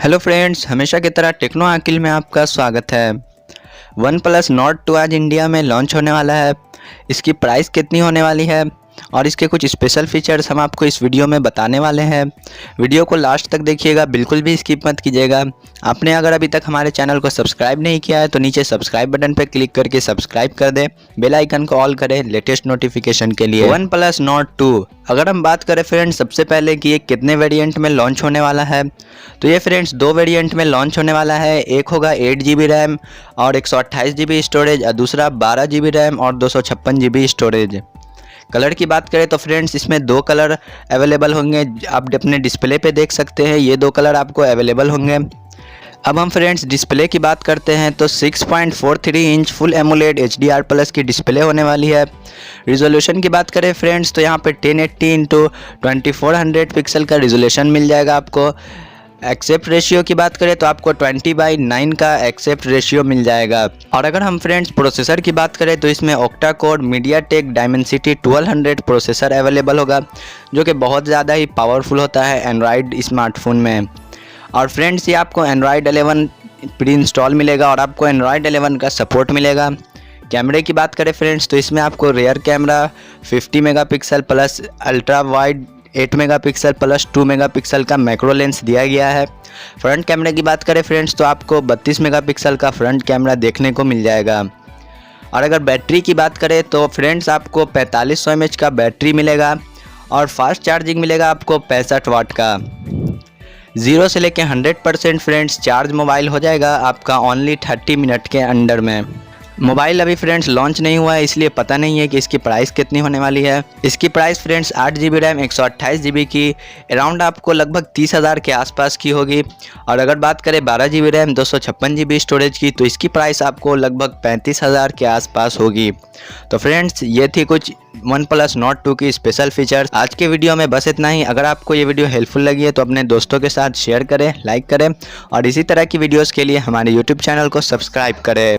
Hello friends, हमेशा की तरह टेक्नो आकिल में आपका स्वागत है। वन प्लस नॉट 2 आज इंडिया में लॉन्च होने वाला है। इसकी प्राइस कितनी होने वाली है और इसके कुछ स्पेशल फीचर्स हम आपको इस वीडियो में बताने वाले हैं। वीडियो को लास्ट तक देखिएगा, बिल्कुल भी स्किप मत कीजिएगा। आपने अगर अभी तक हमारे चैनल को सब्सक्राइब नहीं किया है तो नीचे सब्सक्राइब बटन पर क्लिक करके सब्सक्राइब कर दें, बेल आइकन को ऑल करें लेटेस्ट नोटिफिकेशन के लिए। वन प्लस नॉट 2 अगर हम बात करें फ्रेंड्स सबसे पहले कि ये कितने वेरिएंट में लॉन्च होने वाला है, तो ये फ्रेंड्स दो वेरिएंट में लॉन्च होने वाला है। एक होगा 8 GB रैम और 128 GB स्टोरेज और दूसरा 12 GB रैम और 256 GB स्टोरेज। कलर की बात करें तो फ्रेंड्स इसमें दो कलर अवेलेबल होंगे, आप अपने डिस्प्ले पे देख सकते हैं। ये दो कलर आपको अवेलेबल होंगे। अब हम फ्रेंड्स डिस्प्ले की बात करते हैं तो 6.43 inch full AMOLED HDR plus की डिस्प्ले होने वाली है। रिजोल्यूशन की बात करें फ्रेंड्स तो यहाँ पे 1080x2400 पिक्सल का रिजोल्यूशन मिल जाएगा आपको। एक्सेप्ट रेशियो की बात करें तो आपको 20/9 का एक्सेप्ट रेशियो मिल जाएगा। और अगर हम फ्रेंड्स प्रोसेसर की बात करें तो इसमें octa core MediaTek Dimensity 1200 processor available होगा, जो कि बहुत ज़्यादा ही पावरफुल होता है एंड्रॉयड स्मार्टफोन में। और फ्रेंड्स ये आपको एंड्रॉयड 11 प्री इंस्टॉल मिलेगा और आपको एंड्रॉयड 11 का सपोर्ट मिलेगा। कैमरे की बात करें फ्रेंड्स तो इसमें आपको rear camera 50 megapixel plus ultra wide 8 megapixel plus 2 megapixel का मैक्रो लेंस दिया गया है। फ्रंट कैमरे की बात करें फ्रेंड्स तो आपको 32 मेगापिक्सल का फ्रंट कैमरा देखने को मिल जाएगा। और अगर बैटरी की बात करें तो फ्रेंड्स आपको 4500 mAh का बैटरी मिलेगा और फास्ट चार्जिंग मिलेगा आपको 65 वाट का। 0 से लेकर 100% फ्रेंड्स चार्ज मोबाइल हो जाएगा आपका ओनली 30 मिनट के अंडर में। मोबाइल अभी फ्रेंड्स लॉन्च नहीं हुआ है, इसलिए पता नहीं है कि इसकी प्राइस कितनी होने वाली है। इसकी price friends 8 GB RAM 128 GB की अराउंड आपको लगभग 30,000 के आसपास की होगी। और अगर बात करें 12 GB रैम 256 GB स्टोरेज की तो इसकी प्राइस आपको लगभग 35,000 के आसपास होगी। तो फ्रेंड्स ये थी कुछ वन प्लस नॉट 2 की स्पेशल फीचर्स। आज के वीडियो में बस इतना ही। अगर आपको ये वीडियो हेल्पफुल लगी है तो अपने दोस्तों के साथ शेयर करें, लाइक करें और इसी तरह की वीडियोज़ के लिए हमारे यूट्यूब चैनल को सब्सक्राइब करें।